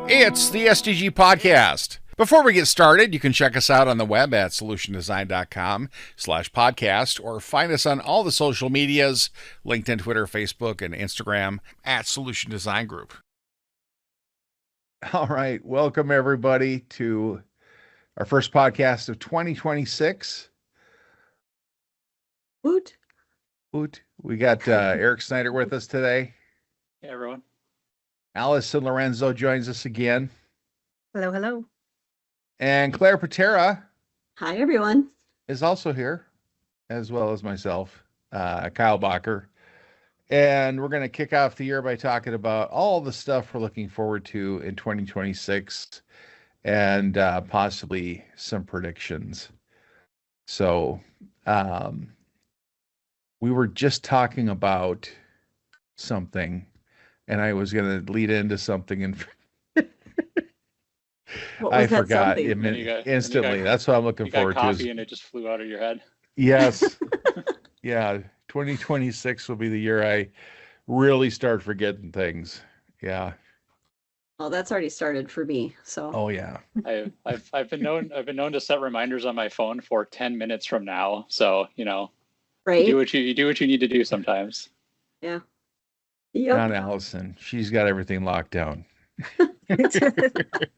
It's the SDG Podcast. Before we get started, you can check us out on the web at solutiondesign.com/podcast or find us on all the social medias, LinkedIn, Twitter, Facebook, and Instagram at Solution Design Group. All right. Welcome, everybody, to our first podcast of 2026. Woot. Woot. We got Eric Snyder with us today. Hey, everyone. Allison Lorenzo joins us again. Hello, hello. And Claire Patera Hi, everyone. is also here, as well as myself, Kyle Bacher. And we're going to kick off the year by talking about all the stuff we're looking forward to in 2026 and possibly some predictions. So we were just talking about something, and I was going to lead into something, and I forgot instantly. That's what I'm looking forward to. Coffee and it just flew out of your head. Yes. Yeah. 2026 will be the year I really start forgetting things. Yeah. Well, that's already started for me. So. Oh yeah. I've been known to set reminders on my phone for 10 minutes from now. So, right. You do what you need to do sometimes. Yeah. Yep. Not Allison. She's got everything locked down.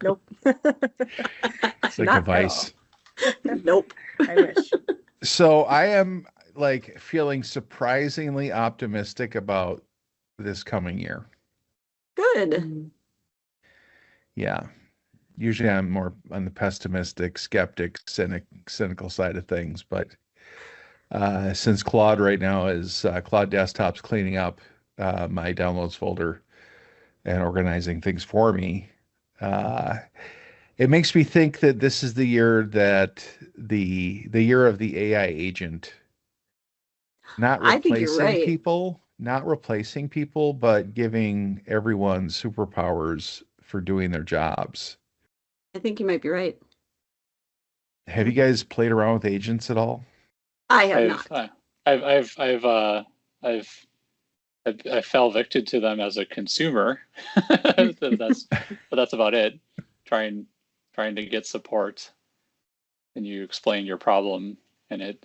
Nope. It's like a vice. Nope. I wish. So I am feeling surprisingly optimistic about this coming year. Good. Yeah. Usually I'm more on the pessimistic, skeptic, cynical side of things, but since Claude right now is Claude Desktop's cleaning up my downloads folder and organizing things for me, it makes me think that this is the year that the year of the AI agent, not replacing people, but giving everyone superpowers for doing their jobs. I think you might be right. Have you guys played around with agents at all? I have not. I fell victim to them as a consumer. but that's about it. Trying to get support, and you explain your problem, and it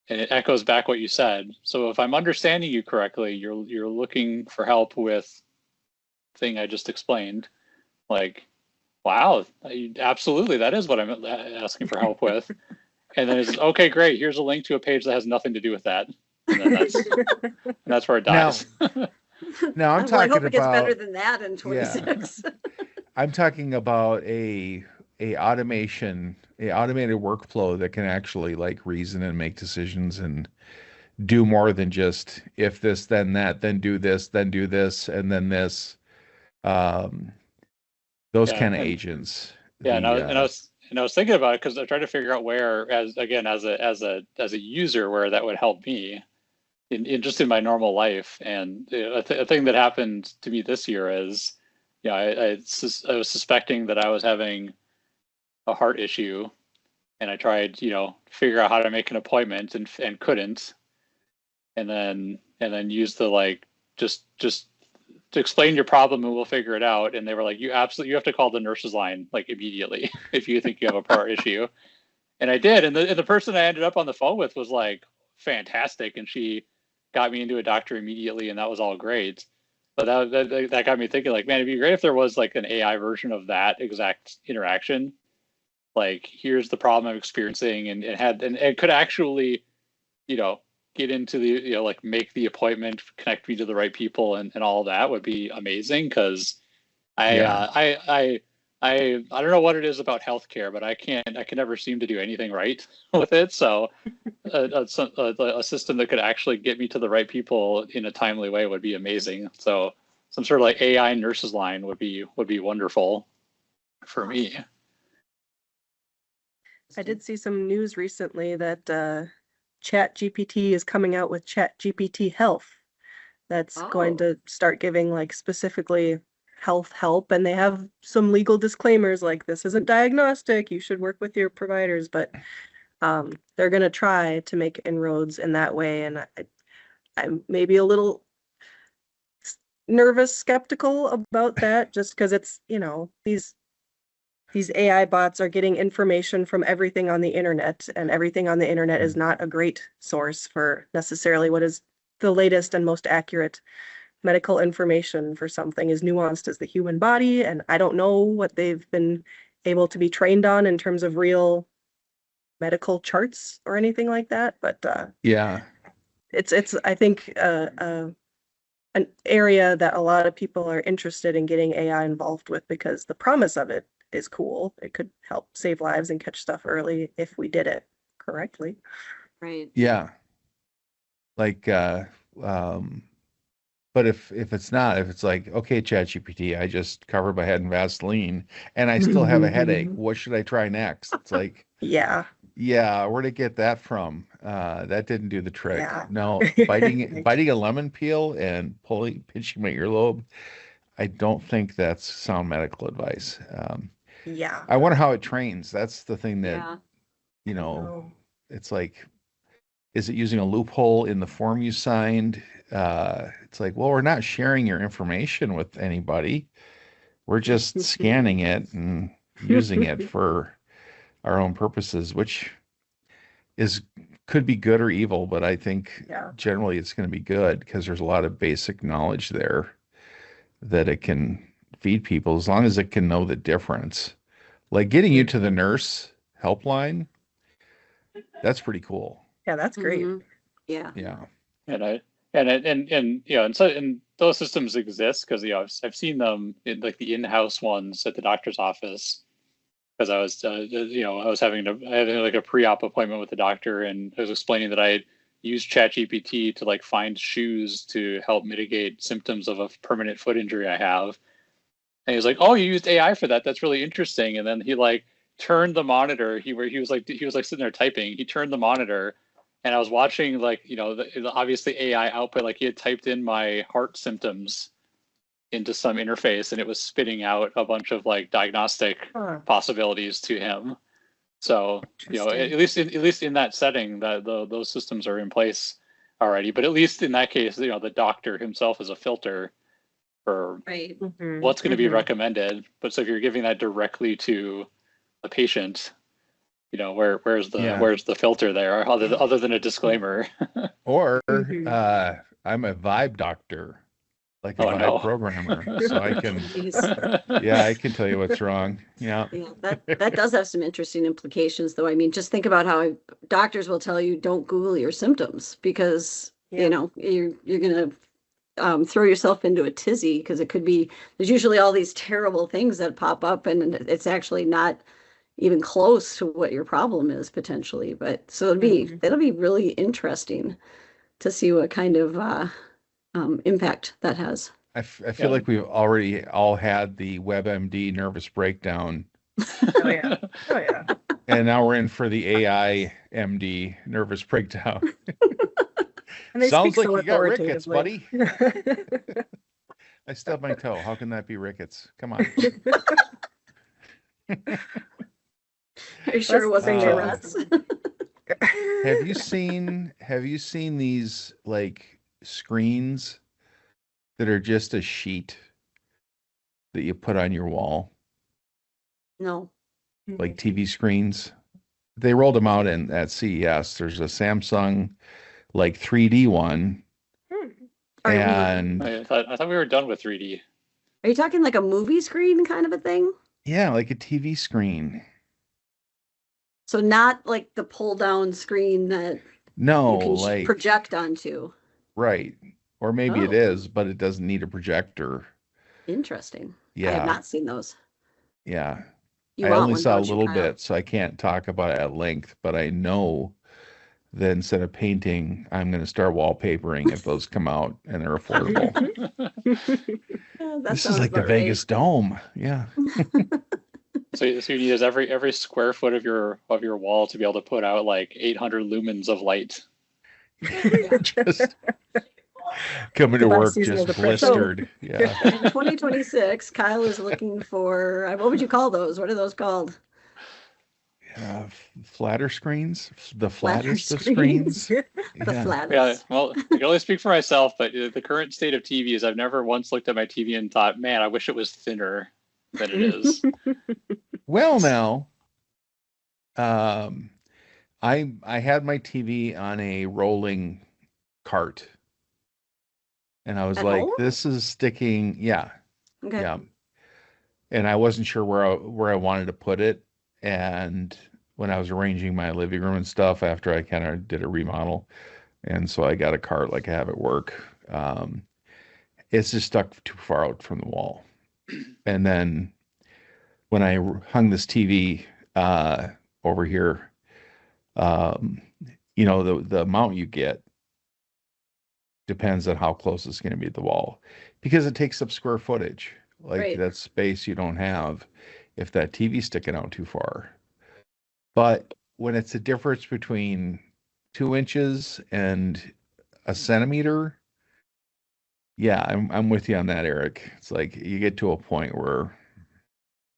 echoes back what you said. So if I'm understanding you correctly, you're looking for help with the thing I just explained. Like, wow, absolutely, that is what I'm asking for help with. And then it's okay, great. Here's a link to a page that has nothing to do with that. And then that's where it dies. Now I'm talking I hope it gets about better than that in 26. Yeah. I'm talking about a automated workflow that can actually reason and make decisions and do more than just if this, then that, then do this, then do this, and then this. Those kind of agents. Yeah, and I was thinking about it because I tried to figure out where, as a user, where that would help me in just in my normal life. And a thing that happened to me this year is, I was suspecting that I was having a heart issue, and I tried, figure out how to make an appointment and couldn't, and then use the just to explain your problem and we'll figure it out. And they were like, you have to call the nurse's line immediately if you think you have a heart issue. And I did, and the person I ended up on the phone with was fantastic, and she got me into a doctor immediately, and that was all great. But that got me thinking, man, it'd be great if there was an AI version of that exact interaction. Here's the problem I'm experiencing, and it could actually, get into the, make the appointment, connect me to the right people, and all of that would be amazing. Because I don't know what it is about healthcare, but I can never seem to do anything right with it. So a system that could actually get me to the right people in a timely way would be amazing. So some sort of AI nurses line would be wonderful for me. I did see some news recently that ChatGPT is coming out with ChatGPT Health. That's going to start giving specifically health help, and they have some legal disclaimers this isn't diagnostic, you should work with your providers, but they're going to try to make inroads in that way. And I'm maybe a little nervous skeptical about that just because it's, these AI bots are getting information from everything on the internet, and everything on the internet is not a great source for necessarily what is the latest and most accurate medical information for something as nuanced as the human body. And I don't know what they've been able to be trained on in terms of real medical charts or anything like that. But Yeah. it's I think an area that a lot of people are interested in getting AI involved with, because the promise of it is cool. It could help save lives and catch stuff early if we did it correctly. Right. Yeah. Like, but if it's not, if it's like, okay, ChatGPT, I just covered my head in Vaseline and I still have a headache, what should I try next? It's like, Yeah. where'd it get that from? That didn't do the trick. Yeah. No, biting a lemon peel and pinching my earlobe, I don't think that's sound medical advice. Yeah. I wonder how it trains. That's the thing that, Yeah. Oh. it's like, is it using a loophole in the form you signed? It's like, well, we're not sharing your information with anybody. We're just scanning it and using it for our own purposes, which could be good or evil, but I think generally it's going to be good because there's a lot of basic knowledge there that it can feed people as long as it can know the difference. Like getting you to the nurse helpline, that's pretty cool. Yeah, that's great. Mhm. Yeah. Yeah. And those systems exist because I've seen them in like the in-house ones at the doctor's office, because I was having like a pre-op appointment with the doctor, and I was explaining that I used ChatGPT to like find shoes to help mitigate symptoms of a permanent foot injury I have. And he was like, "Oh, you used AI for that? That's really interesting." And then he like turned the monitor. He was like sitting there typing. He turned the monitor, and I was watching like the obviously AI output. Like he had typed in my heart symptoms into some interface, and it was spitting out a bunch of like diagnostic possibilities to him. So at least in that setting, that those systems are in place already. But at least in that case, the doctor himself is a filter for Right. what's going to be recommended. But so if you're giving that directly to the patient, where's the filter there other than a disclaimer? Or I'm a vibe doctor, like a vibe programmer, so I can I can tell you what's wrong. Yeah. That does have some interesting implications, though. I mean, just think about how doctors will tell you don't Google your symptoms because you're gonna throw yourself into a tizzy, because it could be, there's usually all these terrible things that pop up and it's actually not even close to what your problem is potentially. But so it'll be really interesting to see what kind of impact that has. I feel like we've already all had the WebMD nervous breakdown. Oh yeah. And now we're in for the AI MD nervous breakdown. And they Sounds speak like so you got rickets, buddy. authoritatively. I stubbed my toe. How can that be rickets? Come on. Are you sure it wasn't your rats? Have you seen these like screens that are just a sheet that you put on your wall? No. Like TV screens. They rolled them out at CES. There's a Samsung like 3D one. And I thought we were done with 3D. Are you talking like a movie screen kind of a thing? Yeah, like a TV screen. So not like the pull down screen that No, you can like project onto. right. Or maybe it is, but it doesn't need a projector. Interesting. Yeah. I have not seen those. Yeah. You I want only one, saw a don't you, little Kyle? bit, so I can't talk about it at length, but I know that instead of painting, I'm going to start wallpapering if those come out and they're affordable. Yeah, that This is sounds like the about right. Vegas Dome. Yeah. So you need every square foot of your wall to be able to put out like 800 lumens of light. Just coming to Last work season of just The Press. blistered. Yeah. In 2026, Kyle is looking for, what would you call those? What are those called? flatter screens, the Flatter flattest of screens. screens. The Yeah. flattest. Yeah, well, I can only speak for myself, but the current state of TV is I've never once looked at my TV and thought, man, I wish it was thinner than it is. Well, now, um, I had my TV on a rolling cart, and I was At like, home? "This is sticking." Yeah, Okay. yeah. And I wasn't sure where I wanted to put it. And when I was arranging my living room and stuff after I kind of did a remodel, and so I got a cart like I have at work. It's just stuck too far out from the wall. And then when I hung this TV over here, um, the amount you get depends on how close it's going to be to the wall, because it takes up square footage. Like Right. that space you don't have if that TV's sticking out too far. But when it's a difference between 2 inches and a centimeter, yeah, I'm with you on that, Eric. It's like you get to a point where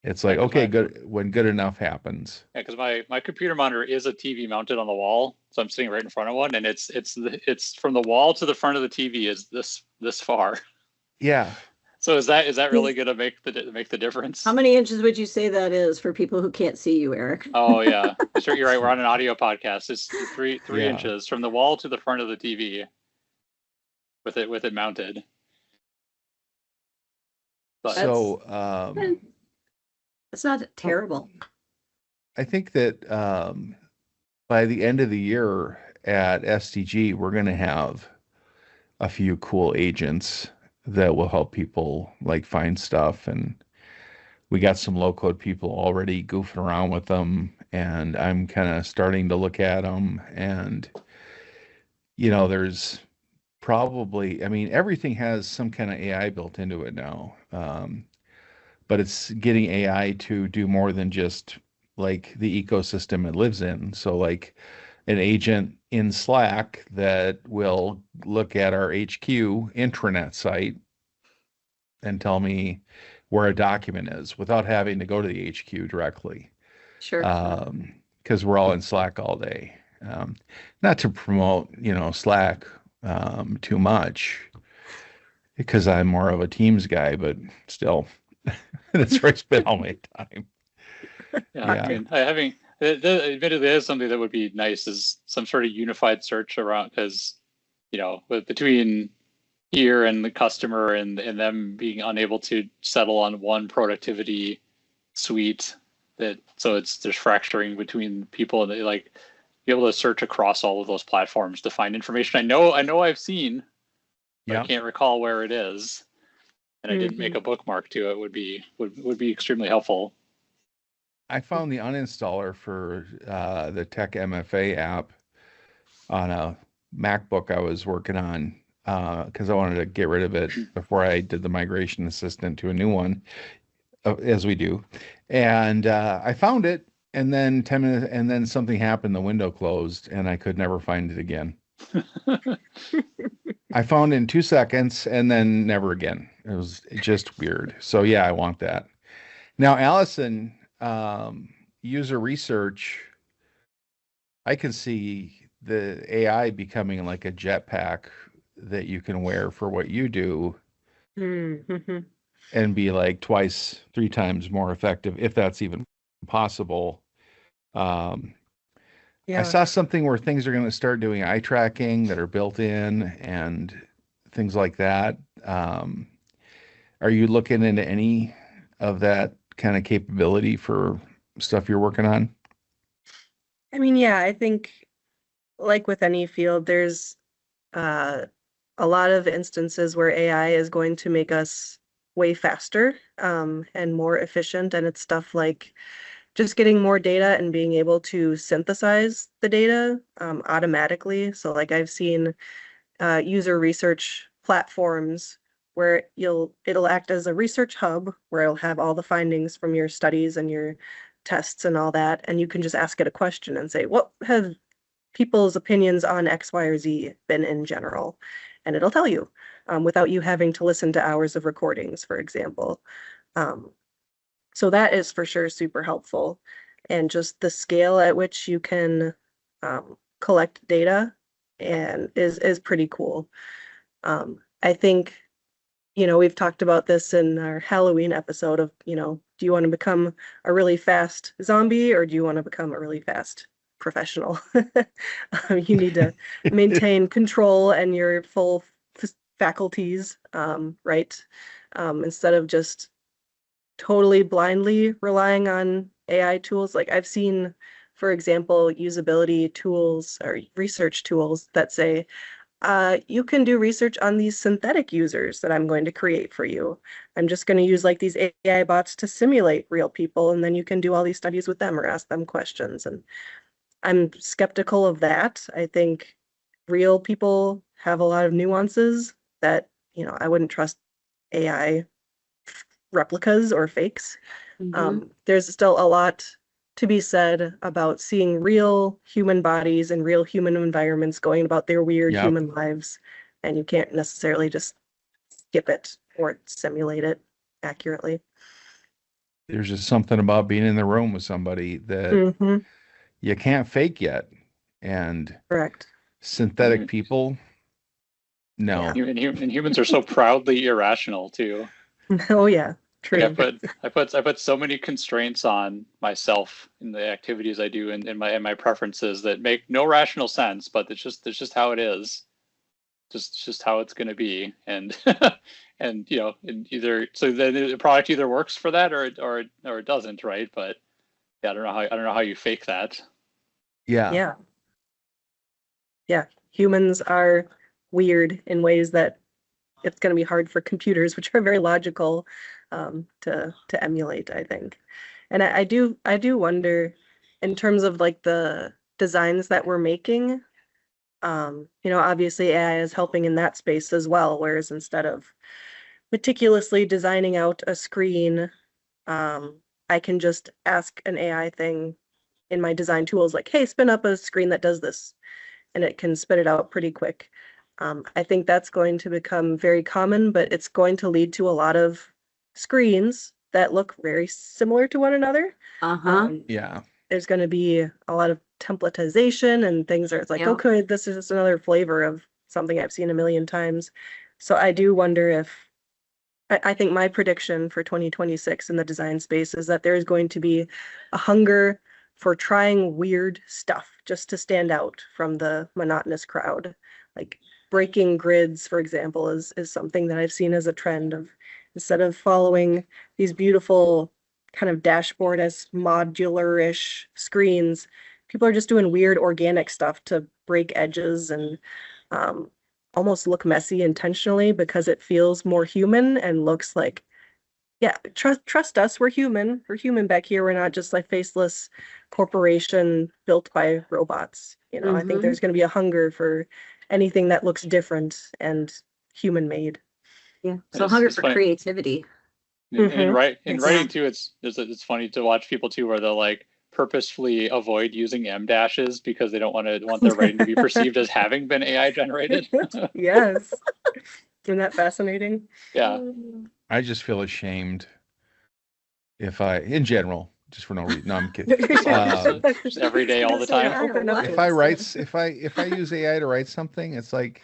it's like, Yeah, 'cause okay, my- good, when good enough happens. Yeah, because my computer monitor is a TV mounted on the wall, so I'm sitting right in front of one, and it's from the wall to the front of the TV is this far. Yeah. So is that really going to make the difference? How many inches would you say that is for people who can't see you, Eric? Oh yeah, sure. You're right. We're on an audio podcast. It's three Yeah. inches from the wall to the front of the TV, with it mounted. But So It's not terrible. I think that by the end of the year at SDG, we're going to have a few cool agents that will help people like find stuff. And we got some low code people already goofing around with them. And I'm kind of starting to look at them. And, there's probably, I mean, everything has some kind of AI built into it now. But it's getting AI to do more than just like the ecosystem it lives in. So like an agent in Slack that will look at our HQ intranet site and tell me where a document is without having to go to the HQ directly. Sure. Because we're all in Slack all day. Not to promote, Slack too much, because I'm more of a Teams guy, but still, that's where I spend all my time. yeah, Yeah. I mean, admittedly, that is something that would be nice, is some sort of unified search around, because between here and the customer and them being unable to settle on one productivity suite, so there's fracturing between people, and they like be able to search across all of those platforms to find information. I know I've seen, but I can't recall where it is, and I didn't make a bookmark to it. Would be extremely helpful. I found the uninstaller for the Tech MFA app on a MacBook I was working on, because I wanted to get rid of it before I did the migration assistant to a new one, as we do. And I found it, and then 10 minutes, and then something happened. The window closed, and I could never find it again. I found it in 2 seconds, and then never again. It was just weird. So yeah, I want that. Now, Allison, user research, I can see the AI becoming like a jetpack that you can wear for what you do Mm-hmm. and be like 2x, 3x more effective, if that's even possible. I Yeah. saw something where things are going to start doing eye tracking that are built in and things like that. Are you looking into any of that kind of capability for stuff you're working on? I mean, yeah, I think like with any field, there's a lot of instances where AI is going to make us way faster and more efficient. And it's stuff like just getting more data and being able to synthesize the data automatically. So like I've seen user research platforms where it'll act as a research hub where it'll have all the findings from your studies and your tests and all that. And you can just ask it a question and say, what have people's opinions on X, Y, or Z been in general? And it'll tell you without you having to listen to hours of recordings, for example. So that is for sure super helpful. and just the scale at which you can collect data and is pretty cool. I think, we've talked about this in our Halloween episode of, do you want to become a really fast zombie or do you want to become a really fast professional? You need to maintain control and your full faculties, right? Instead of just totally blindly relying on AI tools. Like I've seen, for example, usability tools or research tools that say, you can do research on these synthetic users that I'm going to create for you. I'm just going to use like these AI bots to simulate real people, and then you can do all these studies with them or ask them questions. And I'm skeptical of that. I think real people have a lot of nuances that, I wouldn't trust AI replicas or fakes. There's still a lot to be said about seeing real human bodies and real human environments going about their weird Yep. human lives, and you can't necessarily just skip it or simulate it accurately. There's just something about being in the room with somebody that Hmm. you can't fake yet. And Correct. synthetic people, no. Yeah. And humans are so proudly irrational too. Oh yeah, true. Like I put so many constraints on myself in the activities I do and in my preferences that make no rational sense, but it's just how it is. Just how it's going to be, and and either so then the product either works for that or it doesn't, right? But yeah, I don't know how you fake that. Yeah. Yeah. Humans are weird in ways that it's going to be hard for computers, which are very logical, to emulate, I think. And I do wonder, in terms of like the designs that we're making, obviously AI is helping in that space as well, whereas instead of meticulously designing out a screen, I can just ask an AI thing in my design tools like, hey, spin up a screen that does this, and it can spit it out pretty quick. I think that's going to become very common, but it's going to lead to a lot of screens that look very similar to one another. Yeah. There's going to be a lot of templatization and things where it's like, Yeah. okay, this is just another flavor of something I've seen a million times. So I do wonder if, I think my prediction for 2026 in the design space is that there's going to be a hunger for trying weird stuff just to stand out from the monotonous crowd. Like breaking grids, for example, is something that I've seen as a trend of, instead of following these beautiful kind of dashboard as modular-ish screens, people are just doing weird organic stuff to break edges and almost look messy intentionally because it feels more human and looks like, yeah, trust us, we're human back here, we're not just like faceless corporation built by robots. I think there's going to be a hunger for anything that looks different and human made. Yeah. So It's- hunger it's for funny. creativity. In Mhm. writing too, it's funny to watch people too where they'll like purposefully avoid using M dashes because they don't want their writing to be perceived as having been AI generated. Yes. Isn't that fascinating? Yeah. I just feel ashamed in general, just for no reason. No, I'm kidding. Just every day, all the time. Open up If to I it. write, if I use AI to write something, it's like,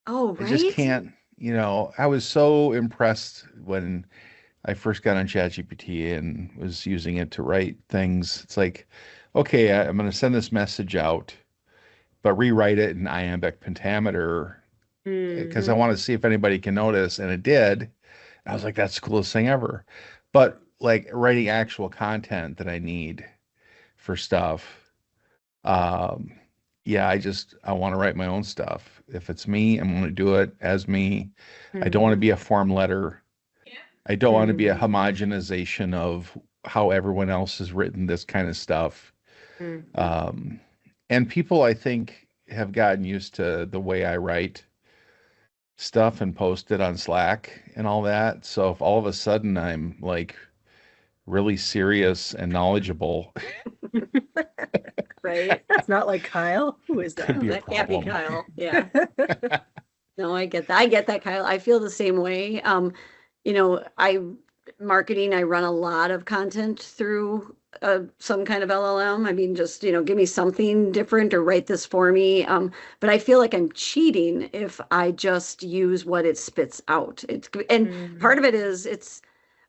Oh, I right. just can't, I was so impressed when I first got on ChatGPT and was using it to write things. It's like, okay, I'm going to send this message out, but rewrite it in iambic pentameter because I Mhm. want to see if anybody can notice. And it did. I was like, that's the coolest thing ever. But like writing actual content that I need for stuff, yeah, I want to write my own stuff. If it's me, I'm going to do it as me. I don't want to be a form letter. I don't want to be a homogenization of how everyone else has written this kind of stuff. Mhm. And people, I think, have gotten used to the way I write stuff and post it on Slack and all that. So if all of a sudden I'm like really serious and knowledgeable, Right? It's not like Kyle. Who is could that? be a That can't be problem. Kyle. Yeah. No, I get that. I get that, Kyle. I feel the same way. I run a lot of content through some kind of LLM. I mean, just, give me something different or write this for me. But I feel like I'm cheating if I just use what it spits out. And part of it is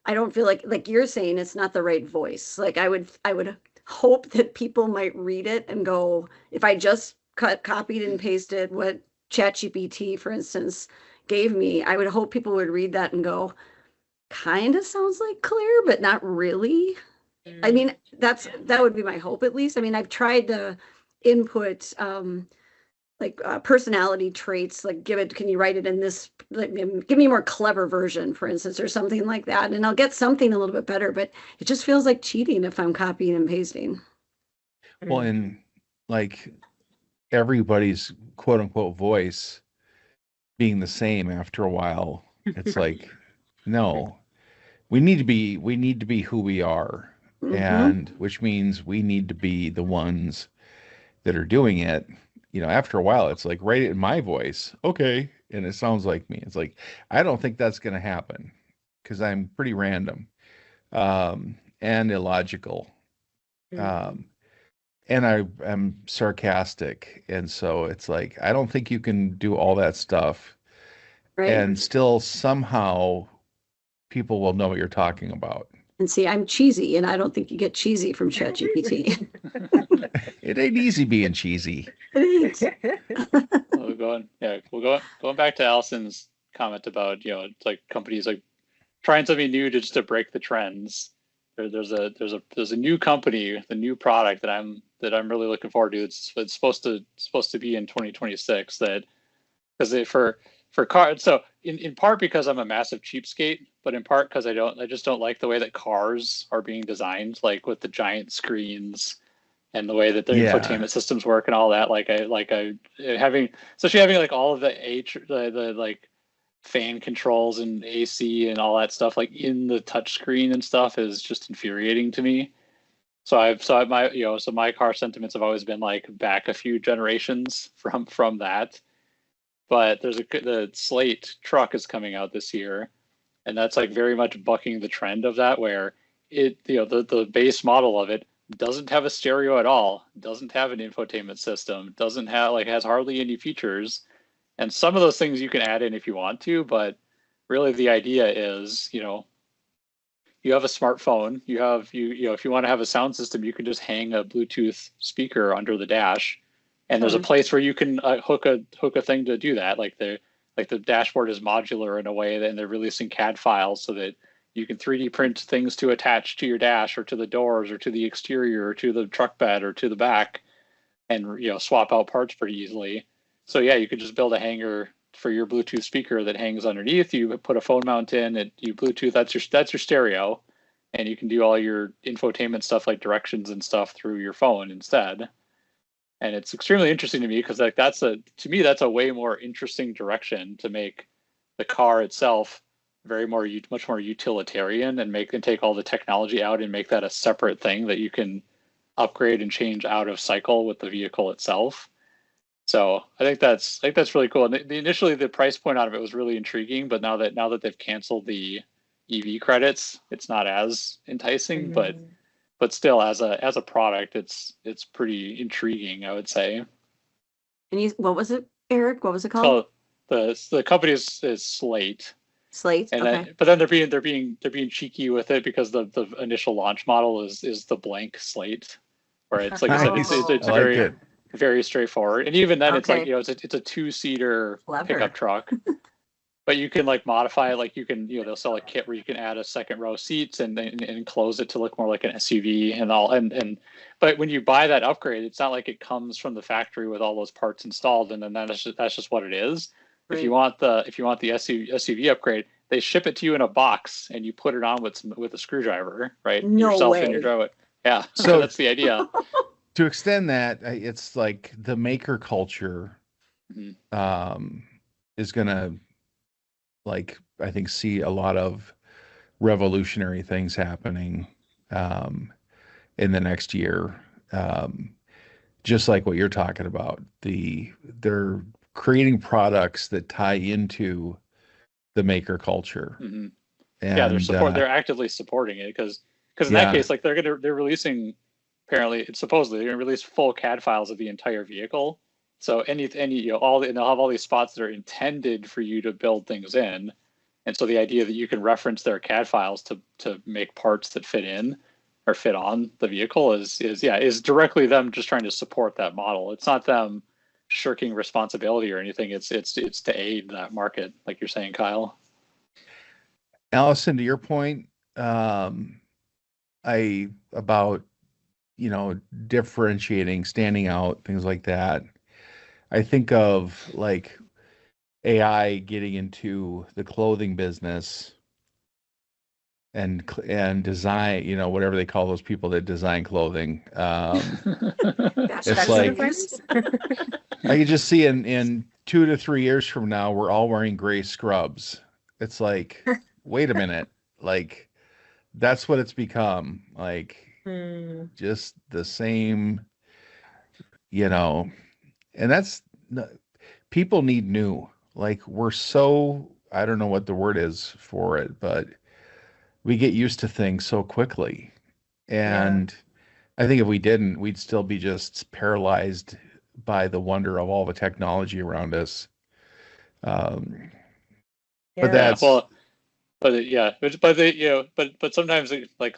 I don't feel like you're saying, it's not the right voice. Like I would hope that people might read it and go, if I just copied and pasted what ChatGPT, for instance, gave me, I would hope people would read that and go, kind of sounds like Claire, but not really. I mean, that would be my hope, at least. I mean, I've tried to input personality traits, like can you write it in this, like, give me a more clever version, for instance, or something like that, and I'll get something a little bit better, but it just feels like cheating if I'm copying and pasting. Well, and like everybody's quote unquote voice being the same after a while, it's like, no, we need to be who we are. And which means we need to be the ones that are doing it. After a while, it's like, write it in my voice. Okay. And it sounds like me. It's like, I don't think that's going to happen because I'm pretty random, and illogical. And I am sarcastic. And so it's like, I don't think you can do all that stuff. Right. And still somehow people will know what you're talking about. And see, I'm cheesy, and I don't think you get cheesy from ChatGPT. It ain't easy being cheesy. It ain't. Going back to Allison's comment about, it's like companies like trying something new just to break the trends. There's a new company, the new product that I'm really looking forward to. It's supposed to be in 2026, that because for cars. So in part because I'm a massive cheapskate, but in part because I just don't like the way that cars are being designed, like with the giant screens and the way that their infotainment systems work and all that. Especially having like all of the like fan controls and AC and all that stuff like in the touch screen and stuff is just infuriating to me. So my car sentiments have always been like back a few generations from that. But the Slate truck is coming out this year, and that's like very much bucking the trend of that, where the base model of it doesn't have a stereo at all, doesn't have an infotainment system, doesn't have has hardly any features. And some of those things you can add in if you want to, but really the idea is, you have a smartphone, if you want to have a sound system, you can just hang a Bluetooth speaker under the dash. And there's a place where you can hook a thing to do that. Like the dashboard is modular in a way that, and they're releasing CAD files so that you can 3D print things to attach to your dash or to the doors or to the exterior or to the truck bed or to the back, and swap out parts pretty easily. So yeah, you could just build a hanger for your Bluetooth speaker that hangs underneath. You put a phone mount in, you Bluetooth. That's your stereo, and you can do all your infotainment stuff like directions and stuff through your phone instead. And it's extremely interesting to me because like that's a way more interesting direction to make the car itself much more utilitarian, and take all the technology out and make that a separate thing that you can upgrade and change out of cycle with the vehicle itself. So I think that's really cool. And initially the price point out of it was really intriguing, but now that they've canceled the EV credits, it's not as enticing. But still, as a product, it's pretty intriguing, I would say. And what was it, Eric? What was it called? So the company is Slate. Slate. And okay. But then they're being cheeky with it because the initial launch model is the blank Slate, where it's like it's very very straightforward. And even then, it's like it's a 2-seater pickup truck. But you can like modify it, like you can, they'll sell a kit where you can add a second row seats and enclose it to look more like an SUV and all. But when you buy that upgrade, it's not like it comes from the factory with all those parts installed, and then that's just what it is. Right. If you want the SUV upgrade, they ship it to you in a box and you put it on with a screwdriver, right? No yourself way. And you drive it. Yeah. So that's the idea. To extend that, it's like the maker culture is gonna, like, I think, see a lot of revolutionary things happening in the next year. Just like what you're talking about, they're creating products that tie into the maker culture. Mm-hmm. And they're actively supporting it because because in that case, like they're releasing, apparently, it's supposedly they're going to release full CAD files of the entire vehicle. So any they'll have all these spots that are intended for you to build things in, and so the idea that you can reference their CAD files to make parts that fit in or fit on the vehicle is directly them just trying to support that model. It's not them shirking responsibility or anything. It's to aid that market, like you're saying, Kyle. Allison, to your point, about differentiating, standing out, things like that. I think of like AI getting into the clothing business and design, whatever they call those people that design clothing. It's like I can just see in 2 to 3 years from now, we're all wearing gray scrubs. It's like, wait a minute, like that's what it's become. Like just the same, and that's people need new. Like we're so, I don't know what the word is for it, but we get used to things so quickly. And I think if we didn't, we'd still be just paralyzed by the wonder of all the technology around us. But that's but sometimes like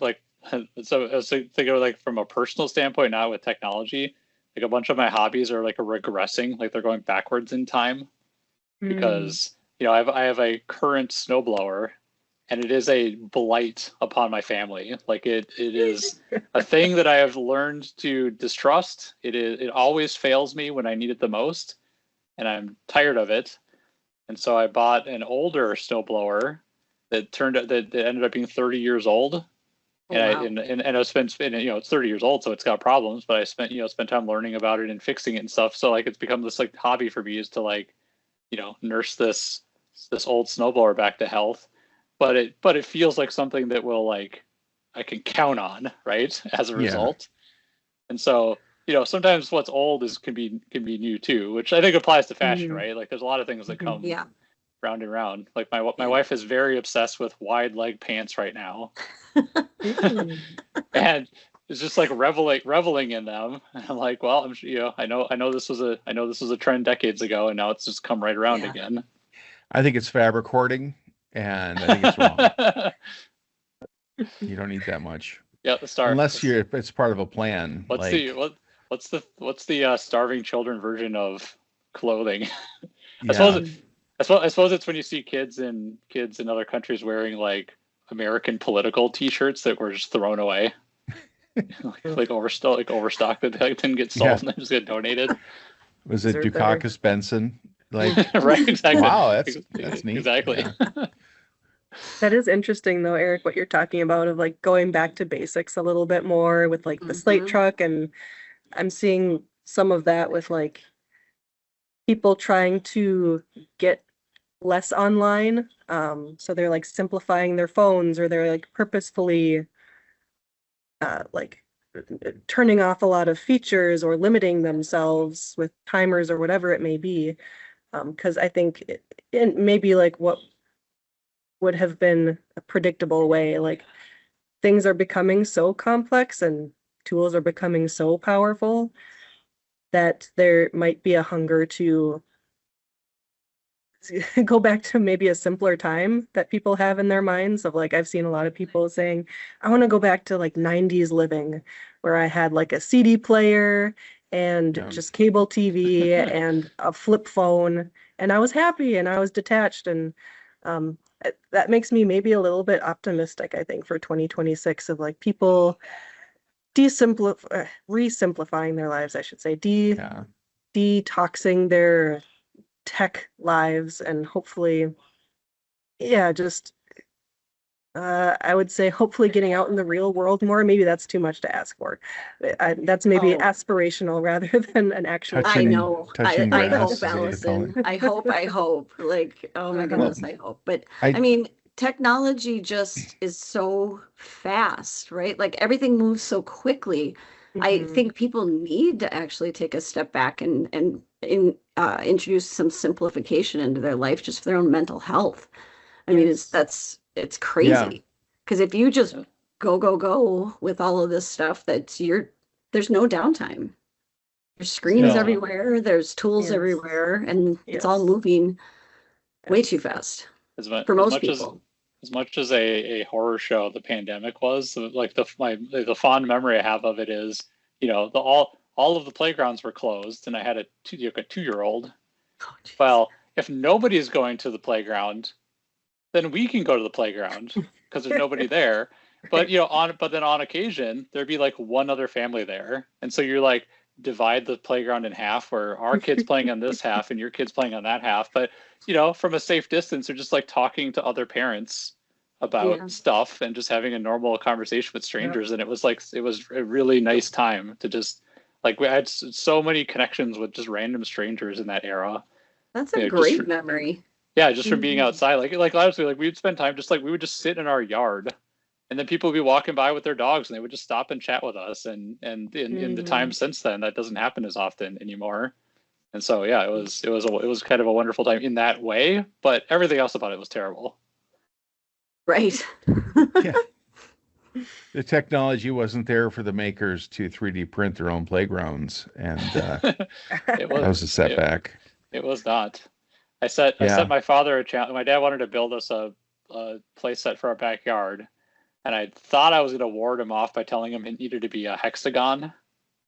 so I was thinking of like from a personal standpoint, not with technology, like a bunch of my hobbies are like regressing, like they're going backwards in time because I have a current snowblower and it is a blight upon my family. Like it is a thing that I have learned to distrust. It always fails me when I need it the most, and I'm tired of it. And so I bought an older snowblower that ended up being 30 years old. And I spent it's 30 years old, so it's got problems, but I spent time learning about it and fixing it and stuff. So like it's become this like hobby for me is to like, nurse this old snowblower back to health. But it feels like something that will like I can count on, right? As a result. And so, sometimes what's old can be new too, which I think applies to fashion, right? Like there's a lot of things that come round and round. Like my wife is very obsessed with wide leg pants right now. And it's just like reveling in them. And I'm like, well, I know this was a trend decades ago, and now it's just come right around again. I think it's fabric hoarding, and I think it's wrong. You don't need that much. Yeah, unless it's part of a plan. What's the starving children version of clothing? I suppose it's when you see kids in other countries wearing like American political T-shirts that were just thrown away, like overstock that didn't get sold and then just get donated. Was it Dukakis Benson? Like right, exactly. Wow, that's neat. Exactly. Yeah. That is interesting though, Eric, what you're talking about of like going back to basics a little bit more with like the slate truck, and I'm seeing some of that with like people trying to get less online. So they're like simplifying their phones, or they're like purposefully like turning off a lot of features or limiting themselves with timers or whatever it may be. Because I think it may be like what would have been a predictable way. Like things are becoming so complex and tools are becoming so powerful that there might be a hunger to go back to maybe a simpler time that people have in their minds of like, I've seen a lot of people saying, I want to go back to like 90s living where I had like a CD player and just cable TV and a flip phone, and I was happy and I was detached. And that makes me maybe a little bit optimistic, I think, for 2026 of like people re-simplifying their lives, I should say, detoxing their tech lives, and hopefully, just I would say hopefully getting out in the real world more. Maybe that's too much to ask for. That's maybe aspirational rather than an actual. I know. I grass, hope, Allison. I hope. Like, oh my goodness, I hope. But I mean, technology just is so fast, right? Like everything moves so quickly. I think people need to actually take a step back and introduce some simplification into their life just for their own mental health. I mean, it's crazy because if you just go, go, go with all of this stuff that there's no downtime. There's screens No. everywhere, there's tools Yes. everywhere, and it's all Yes. moving way too fast for most people. As much as a horror show the pandemic was, like the fond memory I have of it is, all of the playgrounds were closed, and I had a 2-year-old. Oh, geez. Well, if nobody's going to the playground, then we can go to the playground because there's nobody there. But then on occasion there'd be like one other family there, and so you're like, divide the playground in half, where our kids playing on this half and your kids playing on that half. But from a safe distance, they're just like talking to other parents about stuff and just having a normal conversation with strangers. And it was a really nice time to just like, we had so many connections with just random strangers in that era. That's a great memory. Yeah, just from being outside, like honestly, like we'd spend time we would just sit in our yard, and then people would be walking by with their dogs, and they would just stop and chat with us. And in the time since then, that doesn't happen as often anymore. And so yeah, it was kind of a wonderful time in that way, but everything else about it was terrible. Right. Yeah. The technology wasn't there for the makers to 3D print their own playgrounds, and that was a setback. It was not. I set my father a challenge. My dad wanted to build us a play set for our backyard, and I thought I was going to ward him off by telling him it needed to be a hexagon,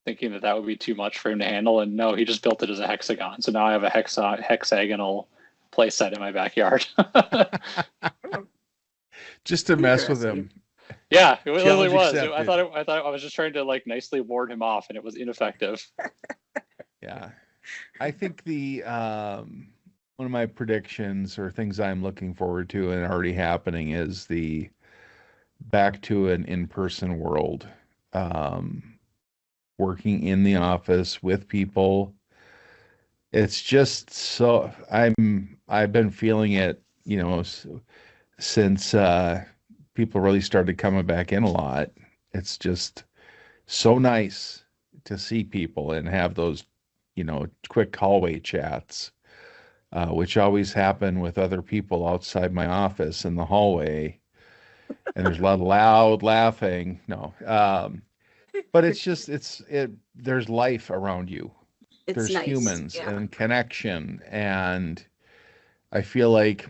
thinking that would be too much for him to handle. And no, he just built it as a hexagon. So now I have a hexagonal play set in my backyard. Just to mess with him. Yeah, it literally was. Accepted. I thought I was just trying to like nicely ward him off, and it was ineffective. Yeah, I think the one of my predictions or things I'm looking forward to and already happening is the back to an in-person world, working in the office with people. It's just so I've been feeling it, since people really started coming back in a lot. It's just so nice to see people and have those, quick hallway chats, which always happen with other people outside my office in the hallway. And there's a lot of loud laughing. No. But it's just, there's life around you. There's nice. humans and connection. And I feel like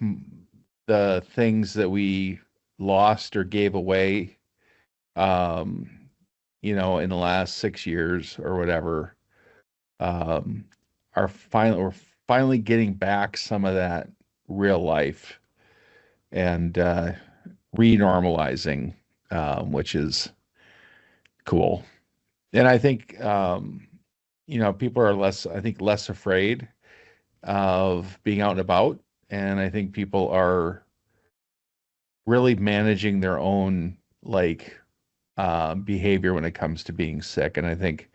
the things that we lost or gave away, in the last 6 years or whatever, we're finally getting back some of that real life and renormalizing, which is cool. And I think, people are less afraid of being out and about. And I think people are really managing their own behavior when it comes to being sick. And I think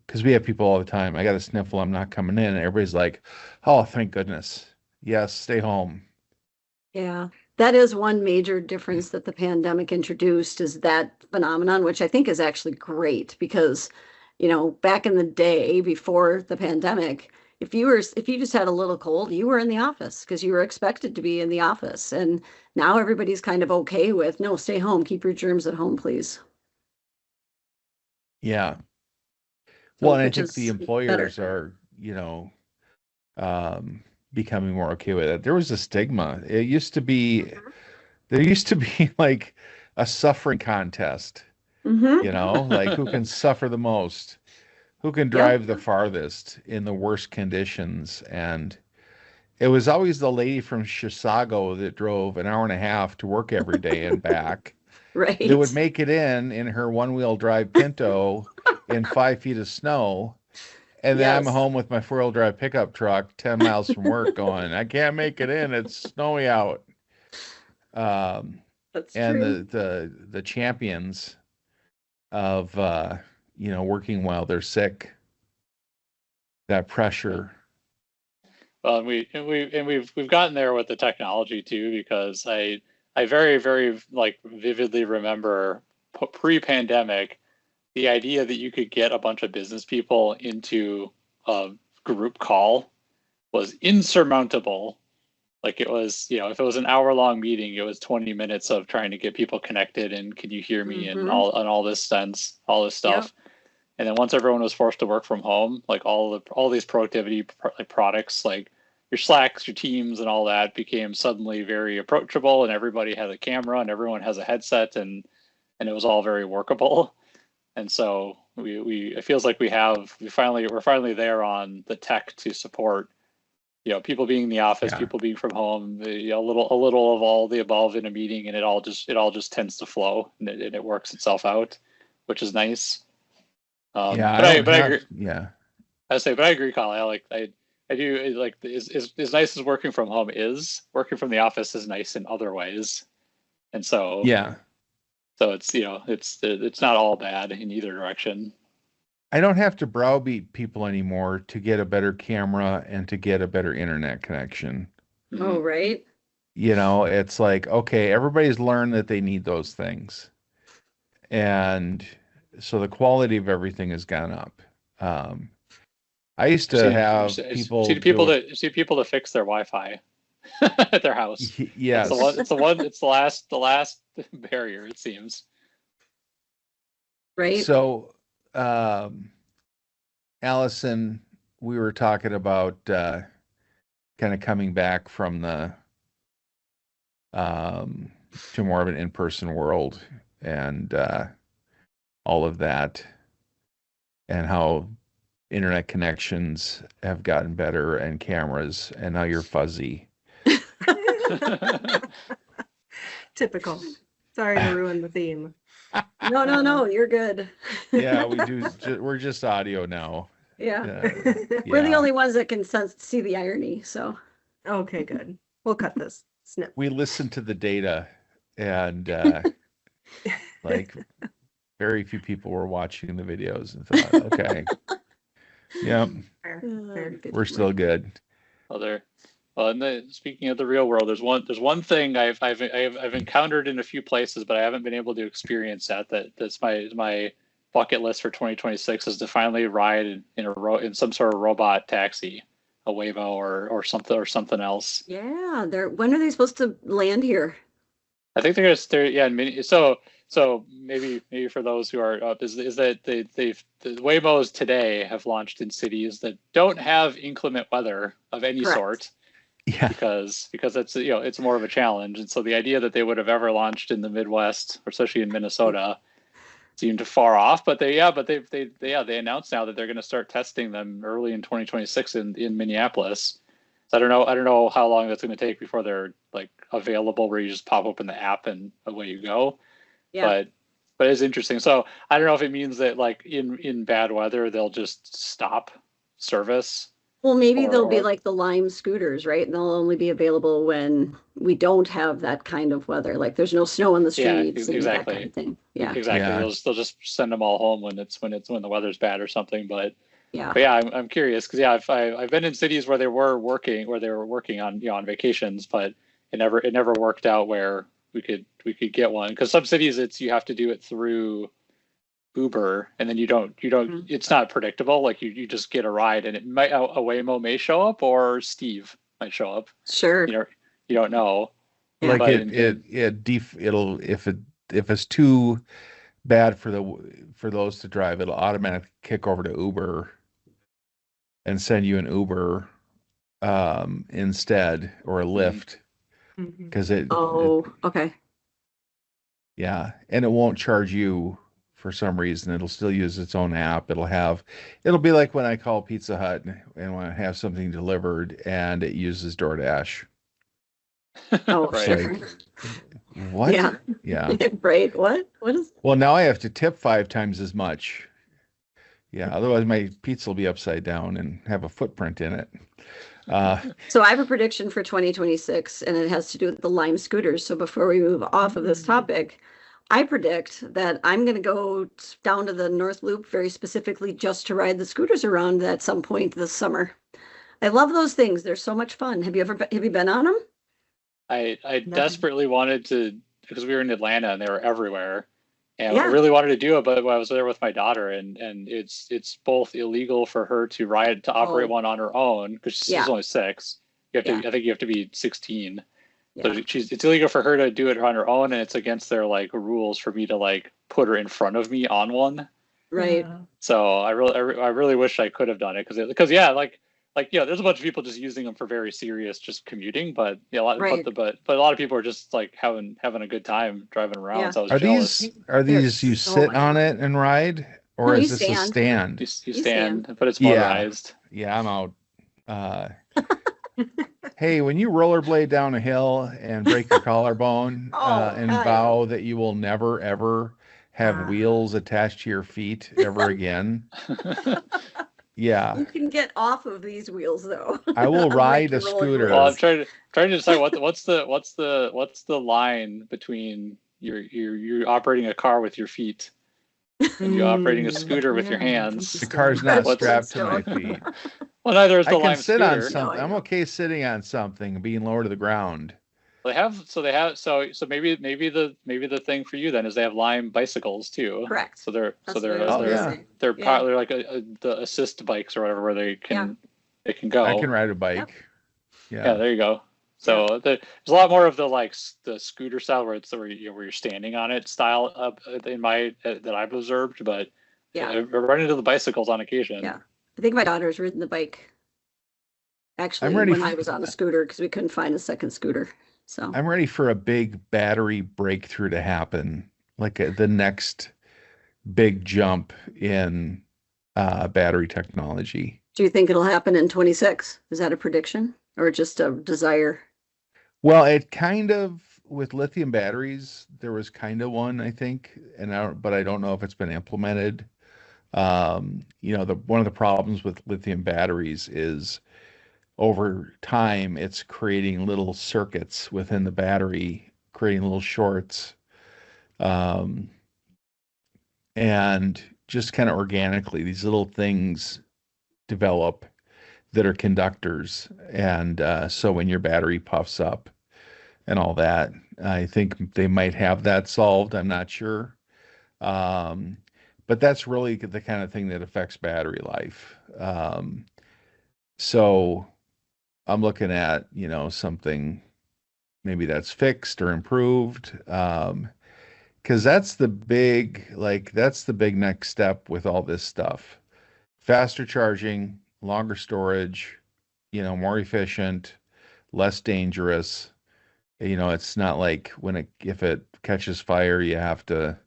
because we have people all the time, I got a sniffle, I'm not coming in. And everybody's like, oh, thank goodness. Yes, stay home. Yeah, that is one major difference that the pandemic introduced, is that phenomenon, which I think is actually great because, back in the day before the pandemic, if you just had a little cold, you were in the office because you were expected to be in the office. And now everybody's kind of okay with, no, stay home, keep your germs at home, please. Yeah. Well, and I Which think is the employers better. are, becoming more okay with it. There was a stigma. There used to be like a suffering contest, like who can suffer the most, who can drive the farthest in the worst conditions. And it was always the lady from Chisago that drove an hour and a half to work every day and back. Right. That would make it in her one-wheel drive Pinto in 5 feet of snow. And then I'm home with my 4-wheel drive pickup truck 10 miles from work going, I can't make it in. It's snowy out. That's and true. the champions of, working while they're sick, that pressure. Well, we've gotten there with the technology too, because I very, very vividly remember pre-pandemic, the idea that you could get a bunch of business people into a group call was insurmountable. Like it was, if it was an hour-long meeting, it was 20 minutes of trying to get people connected and can you hear me and all this stuff. And then once everyone was forced to work from home, like all these productivity like products, like your Slacks, your Teams, and all that became suddenly very approachable, and everybody has a camera and everyone has a headset, and it was all very workable. And so it feels like we're finally there on the tech to support, people being in the office, people being from home, a little of all the above in a meeting, and it all just tends to flow, and it works itself out, which is nice. But I agree. Yeah, But I agree, Kyle. I do like as nice as working from home is, working from the office is nice in other ways, and so so it's it's not all bad in either direction. I don't have to browbeat people anymore to get a better camera and to get a better internet connection. Oh, right. It's like, okay, everybody's learned that they need those things. And so the quality of everything has gone up. I used to have people to fix their Wi-Fi at their house. Yes. It's the last barrier, it seems. Right. So Allison, we were talking about kind of coming back from the to more of an in-person world and all of that, and how internet connections have gotten better and cameras, and now you're fuzzy. Typical. Sorry to ruin the theme. No, you're good. Yeah, we do. We're just audio now. Yeah. We're the only ones that can see the irony. So. Okay, good. We'll cut this snip. We listen to the data, and like very few people were watching the videos and thought, okay, yeah, we're still good. And speaking of the real world, there's one thing I've encountered in a few places, but I haven't been able to experience that's my bucket list for 2026 is to finally ride in some sort of robot taxi, a Waymo or something else. Yeah, when are they supposed to land here? I think so maybe for those who are up is that the Waymos today have launched in cities that don't have inclement weather of any sort. Yeah. Because it's it's more of a challenge, and so the idea that they would have ever launched in the Midwest, or especially in Minnesota, seemed far off. But they announced now that they're going to start testing them early in 2026 in Minneapolis. So I don't know how long that's going to take before they're like available, where you just pop open the app and away you go. Yeah. But it's interesting. So I don't know if it means that like in bad weather they'll just stop service. Well, maybe they'll be like the Lime scooters, right? And they'll only be available when we don't have that kind of weather. Like there's no snow on the streets. Yeah, exactly. And that kind of thing. Yeah, exactly. Yeah. They'll just send them all home when the weather's bad or something. But yeah, I'm curious because I've been in cities where they were working on on vacations, but it never worked out where we could get one, because some cities you have to do it through Uber, and then you don't it's not predictable. Like you just get a ride, and it might a Waymo may show up, or Steve might show up. Sure. You don't know. Like it'll if it's too bad for those to drive, it'll automatically kick over to Uber and send you an Uber instead, or a Lyft, because okay. Yeah, and it won't charge you for some reason. It'll still use its own app. It'll be like when I call Pizza Hut and when I have something delivered and it uses DoorDash. Oh, right. Like, what? Yeah. Right. What is? Well, now I have to tip 5 times as much. Yeah, otherwise my pizza will be upside down and have a footprint in it. So I have a prediction for 2026, and it has to do with the Lime scooters. So before we move off of this topic, I predict that I'm going to go down to the North Loop very specifically just to ride the scooters around at some point this summer. I love those things. They're so much fun. Have you been on them? I desperately wanted to, because we were in Atlanta and they were everywhere. And I really wanted to do it, but I was there with my daughter, and it's both illegal for her to operate one on her own, because she's only 6, You have to, I think you have to be 16. Yeah. So it's illegal for her to do it on her own, and it's against their like rules for me to like put her in front of me on one. Right. So I really wish I could have done it because yeah, like yeah, there's a bunch of people just using them for very serious just commuting, but yeah, Right. but a lot of people are just like having a good time driving around. Yeah. So I was Are jealous. these you so sit much on fun. it and ride, or No, is you this a stand. stand? You You stand, but it's Yeah. motorized. Yeah, I'm out. Hey, when you rollerblade down a hill and break your collarbone, Oh, and I vow that you will never ever have wheels attached to your feet ever again, yeah, You can get off of these wheels though. I will Unlike ride your a roller scooter. Well, I'm blades. trying to decide what's the line between you're operating a car with your feet and you operating a scooter with your hands. The car's not What's- strapped to my Flintstone. feet. Well, neither is I the can Lime sit on scooter. something. No, I I'm know. okay sitting on something, being lower to the ground. They have so maybe the thing for you then is they have Lime bicycles too. Correct. So they're That's so what I they're was Oh, gonna yeah. say. they're Yeah. they're like the assist bikes or whatever where they can go. I can ride a bike. Yeah, there you go. So there's a lot more of the like the scooter style where it's where you're standing on it style up in my that I've observed, but Yeah. we're running into the bicycles on occasion. Yeah. I think my daughter's ridden the bike. Actually, ready when for- I was on a scooter because we couldn't find a second scooter. So I'm ready for a big battery breakthrough to happen, like the next big jump in battery technology. do you think it'll happen in 26? Is that a prediction or just a desire? Well, it kind of with lithium batteries, there was kind of one, I think, but I don't know if it's been implemented. One of the problems with lithium batteries is over time it's creating little circuits within the battery, creating little shorts, and just kind of organically, these little things develop that are conductors. And so when your battery puffs up and all that, I think they might have that solved. I'm not sure. But that's really the kind of thing that affects battery life. So I'm looking at, something maybe that's fixed or improved. Because that's the big next step with all this stuff. Faster charging, longer storage, more efficient, less dangerous. It's not like if it catches fire, you have to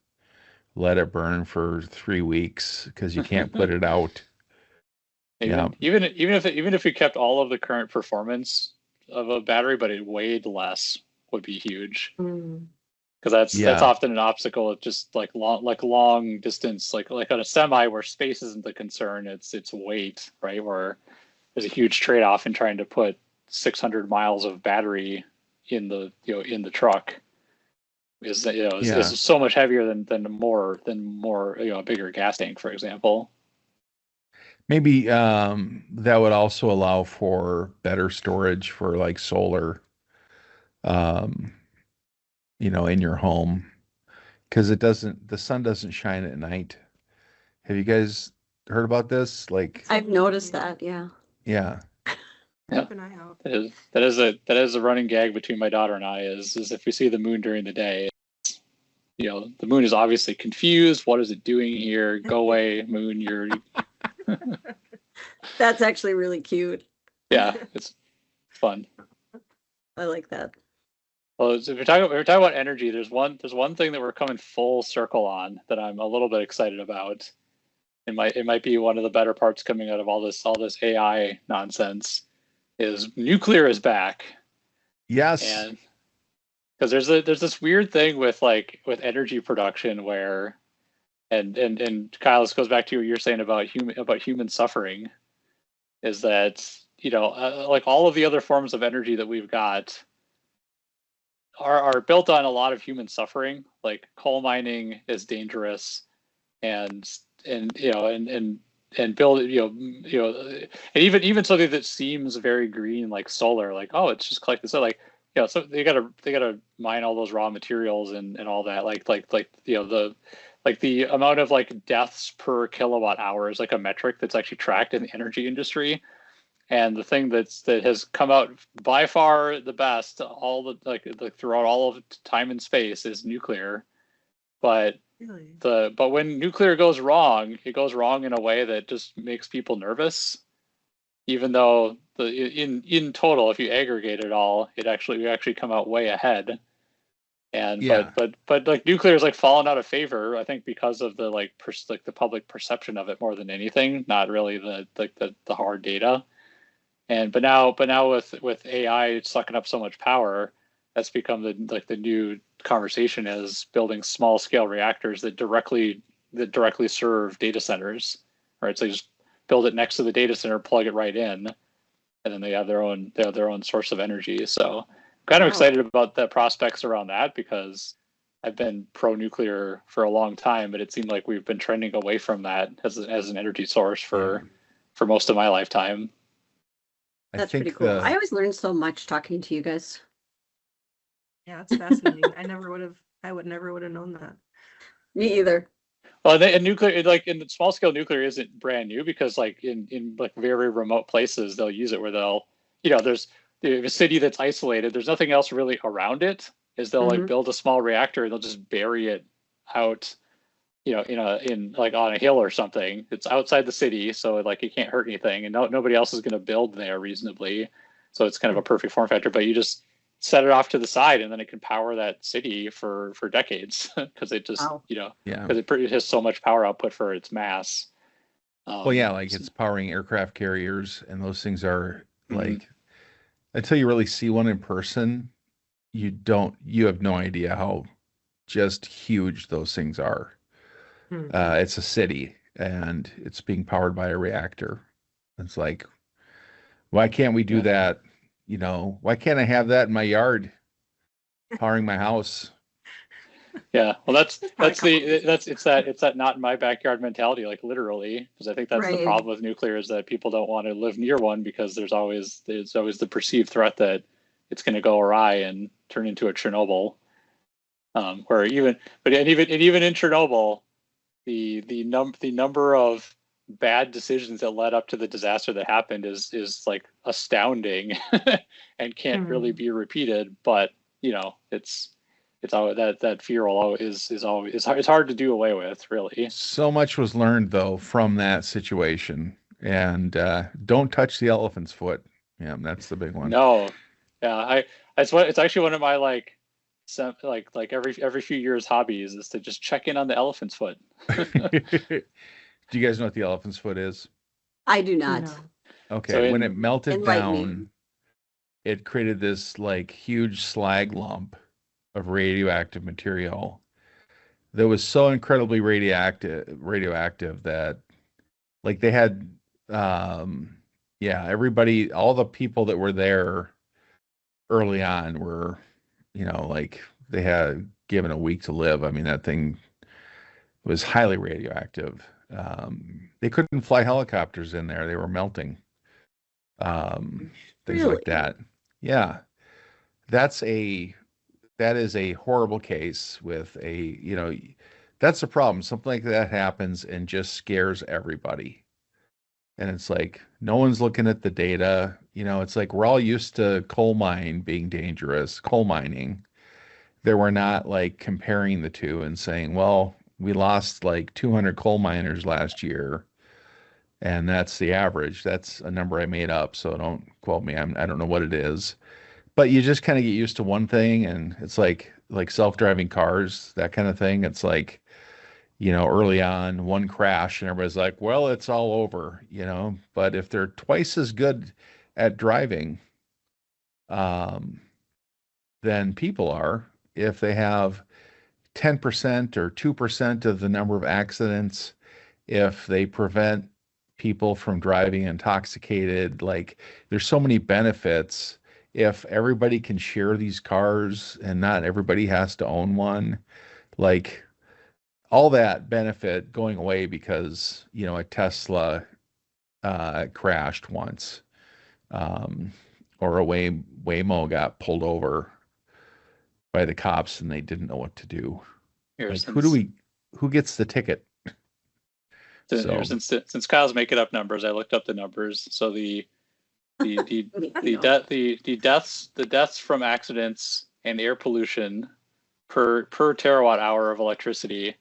let it burn for 3 weeks because you can't put it out. Even if you kept all of the current performance of a battery, but it weighed less, would be huge. Because that's often an obstacle of just like long distance, like on a semi where space isn't the concern, it's weight, right? Where there's a huge trade-off in trying to put 600 miles of battery in the truck is so much heavier than more a bigger gas tank, for example. Maybe that would also allow for better storage for like solar, in your home, because the sun doesn't shine at night. Have you guys heard about this? Like, I've noticed that. Yeah. yeah. Keep an eye out. That is a running gag between my daughter and I is if we see the moon during the day, the moon is obviously confused. What is it doing here? Go away, moon. You're That's actually really cute. yeah, it's fun. I like that. Well, so if we're talking about energy, there's one thing that we're coming full circle on that I'm a little bit excited about. It might be one of the better parts coming out of all this AI nonsense. Is nuclear is back. Yes. And because there's this weird thing with energy production where, and Kyle, this goes back to what you're saying about human suffering, is that like all of the other forms of energy that we've got are built on a lot of human suffering. Like coal mining is dangerous, and build and even something that seems very green like solar, like it's just collect this, like so they gotta mine all those raw materials and all that, the amount of deaths per kilowatt hour is like a metric that's actually tracked in the energy industry, And the thing that has come out by far the best, all the like throughout all of time and space, is nuclear. But Really? but when nuclear goes wrong, it goes wrong in a way that just makes people nervous. Even though in total, if you aggregate it all, we actually come out way ahead. And Yeah. but like nuclear is like fallen out of favor, I think, because of the like the public perception of it more than anything, not really the hard data. And but now with AI sucking up so much power, that's become the new conversation, is building small scale reactors that directly serve data centers, right? So you just build it next to the data center, plug it right in, and then they have their own source of energy. So I'm kind of excited about the prospects around that, because I've been pro nuclear for a long time, but it seemed like we've been trending away from that as an energy source for most of my lifetime. That's pretty cool. I always learn so much talking to you guys. Yeah, it's fascinating. I would never would have known that. Me either. Well, and nuclear, like in the small scale nuclear, isn't brand new, because like in like very remote places, they'll use it where they'll, there's a city that's isolated. There's nothing else really around it. Is they'll like build a small reactor and they'll just bury it out, in like on a hill or something. It's outside the city, so like it can't hurt anything, and nobody else is going to build there reasonably. So it's kind of a perfect form factor. But you just set it off to the side, and then it can power that city for decades, because it just because it has so much power output for its mass. Well, yeah, like it's powering aircraft carriers, and those things are like, until you really see one in person, you have no idea how just huge those things are. It's a city, and it's being powered by a reactor. It's like, why can't we do that? Why can't I have that in my yard, powering my house? Yeah, well, it's that not in my backyard mentality, like literally, because I think that's the problem with nuclear, is that people don't want to live near one, because there's always the perceived threat that it's going to go awry and turn into a Chernobyl. Where even in Chernobyl, the number of bad decisions that led up to the disaster that happened is like astounding, and can't really be repeated. But it's always that fear is always it's hard to do away with, really. So much was learned though from that situation, and don't touch the elephant's foot. Yeah, that's the big one. No, yeah, it's actually one of my like every few years hobbies, is to just check in on the elephant's foot. Do you guys know what the elephant's foot is? I do not. No. Okay, So when it melted down, me. It created this like huge slag lump of radioactive material that was so incredibly radioactive that like they had everybody, all the people that were there early on were, like they had given a week to live. I mean, that thing was highly radioactive. They couldn't fly helicopters in there. They were melting. Things like that. Yeah. That is a horrible case with that's the problem. Something like that happens and just scares everybody. And it's like, no one's looking at the data. It's like, we're all used to coal mining. They were not like comparing the two and saying, well, we lost like 200 coal miners last year, and that's the average. That's a number I made up, so don't quote me. I don't know what it is. But you just kind of get used to one thing, and it's like self-driving cars, that kind of thing. It's like, early on, one crash, and everybody's like, well, it's all over, But if they're twice as good at driving than people are, if they have 10% or 2% of the number of accidents, if they prevent people from driving intoxicated, like there's so many benefits. If everybody can share these cars and not everybody has to own one, like all that benefit going away because, a Tesla crashed once, or a Waymo got pulled over by the cops and they didn't know what to do. Like, who gets the ticket? Since Kyle's making up numbers, I looked up the numbers. So the The deaths from accidents and air pollution per terawatt hour of electricity.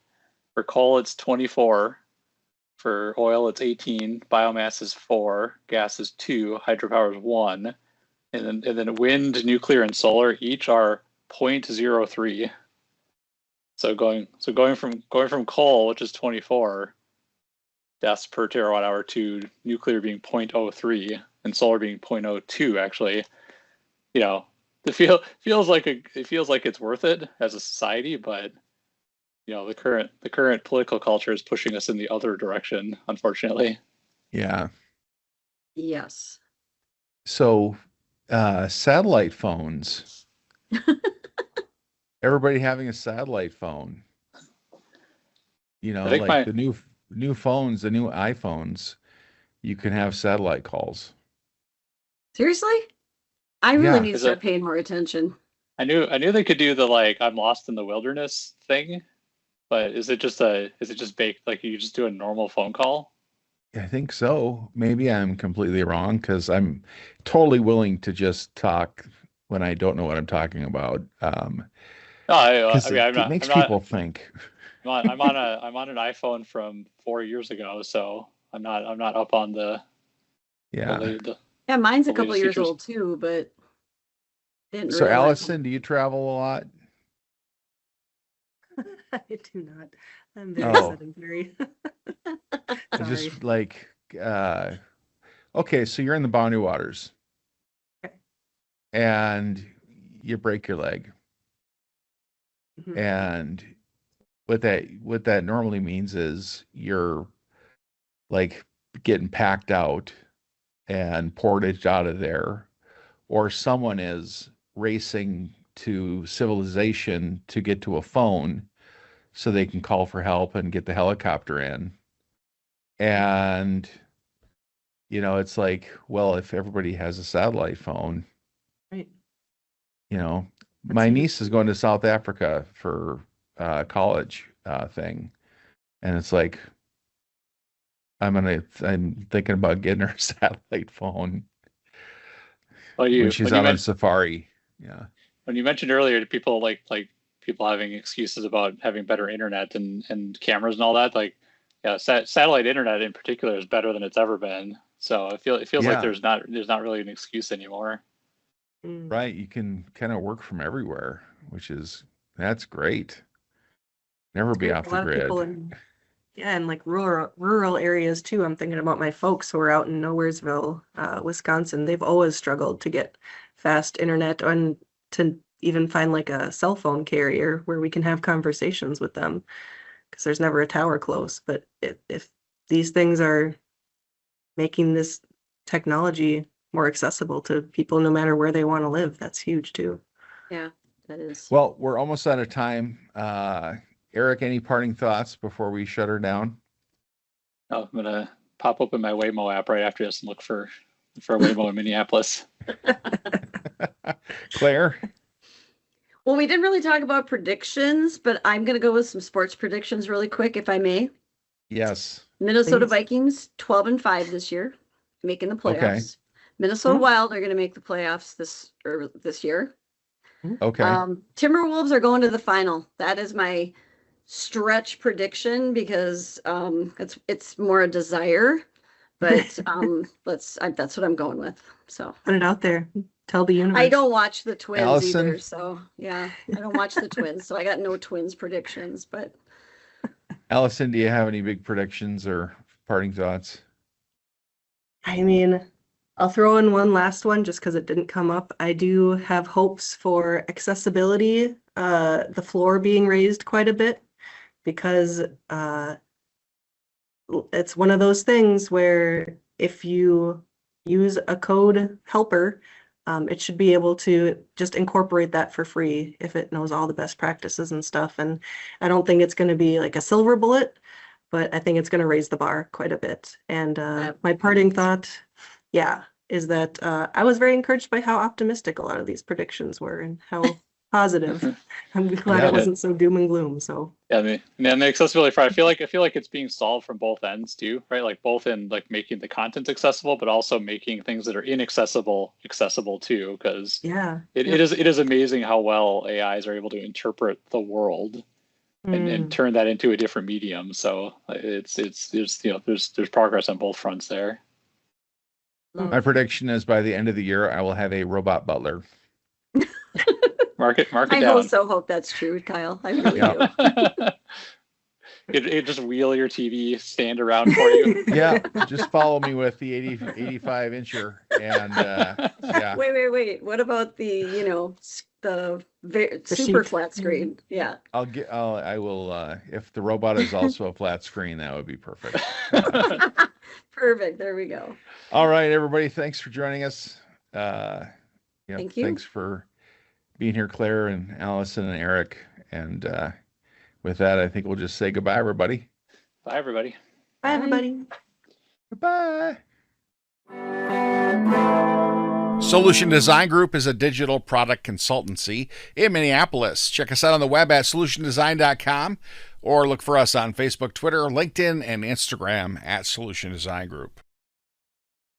For coal, it's 24. For oil, it's 18. Biomass is 4. Gas is 2. Hydropower is 1. And then wind, nuclear, and solar each are 0.03. So going from coal, which is 24 deaths per terawatt hour, to nuclear being 0.03 and solar being 0.02, actually, it feels like it's worth it as a society, but the current political culture is pushing us in the other direction, unfortunately. Yeah. Yes. So, satellite phones. Everybody having a satellite phone. I think like the new phones, the new iPhones, you can have satellite calls. Seriously? I really Yeah. need to start paying more attention. I knew they could do the I'm lost in the wilderness thing, but is it just baked, like you just do a normal phone call? I think so. Maybe I'm completely wrong, because I'm totally willing to just talk when I don't know what I'm talking about. No, Because I'm it makes not. people think. I'm on an iPhone from 4 years ago, so I'm not up on the Yeah. Yeah, mine's a the couple latest years features. old too, but didn't So, realize. Allison, do you travel a lot? I do not. I'm very Oh. sedentary. It's Sorry. just like, okay, so you're in the Boundary Waters. Okay. And you break your leg. Mhm. And what that normally means is you're like getting packed out and portaged out of there, or someone is racing to civilization to get to a phone so they can call for help and get the helicopter in. And it's like, well, if everybody has a satellite phone, Right. my huge. niece is going to South Africa for college thing, and it's like I'm thinking about getting her a satellite phone when she's out on safari. Yeah. When you mentioned earlier to people like people having excuses about having better internet and cameras and all that, satellite internet in particular is better than it's ever been. So it feels like Yeah. there's not really an excuse anymore. Mm. Right. You can kind of work from everywhere, that's great. Never be Great. off A the lot of people grid. in like rural areas too. I'm thinking about my folks who are out in Nowheresville, Wisconsin. They've always struggled to get fast internet and to even find like a cell phone carrier where we can have conversations with them, because there's never a tower close. But if these things are making this technology more accessible to people no matter where they want to live, that's huge too. Yeah, that is. Well, we're almost out of time. Eric, any parting thoughts before we shut her down? Oh, I'm gonna pop open my Waymo app right after this and look for a Waymo in Minneapolis. Claire? Well, we didn't really talk about predictions, but I'm going to go with some sports predictions really quick, if I may. Yes. Minnesota Please. Vikings 12-5 this year, making the playoffs. Okay. Minnesota Hmm. Wild are going to make the playoffs this year. Okay. Timberwolves are going to the final. That is my stretch prediction, because it's more a desire, but that's what I'm going with. So Put it out there. Tell the universe. I don't watch the Twins Allison? either, so yeah, I don't watch the Twins, so I got no Twins predictions. But Allison, do you have any big predictions or parting thoughts? I mean, I'll throw in one last one just because it didn't come up. I do have hopes for accessibility, the floor being raised quite a bit, because it's one of those things where if you use a code helper, it should be able to just incorporate that for free if it knows all the best practices and stuff. And I don't think it's going to be like a silver bullet, but I think it's going to raise the bar quite a bit. And my parting thought, is that I was very encouraged by how optimistic a lot of these predictions were, and how positive. I'm glad Yeah. it wasn't so doom and gloom. So Yeah, the accessibility part, I feel like it's being solved from both ends too, right? Like both in like making the content accessible, but also making things that are inaccessible accessible too. Because yeah, it is amazing how well AIs are able to interpret the world and turn that into a different medium. So it's there's progress on both fronts there. My prediction is by the end of the year, I will have a robot butler. Mark it I down. also hope that's true, Kyle. I really Yeah. do. It just wheel your TV stand around for you. Yeah, just follow me with the 85 incher, and yeah, Wait. What about the, super sheet. flat screen? Yeah. I will. If the robot is also a flat screen, that would be perfect. Perfect. There we go. All right, everybody, thanks for joining us. Thank you. Thanks for being here, Claire and Allison and Eric. And with that, I think we'll just say goodbye, everybody. Bye, everybody. bye everybody. Goodbye. Solution Design Group is a digital product consultancy in Minneapolis. Check us out on the web at solutiondesign.com or look for us on Facebook, Twitter, LinkedIn, and Instagram at Solution Design Group.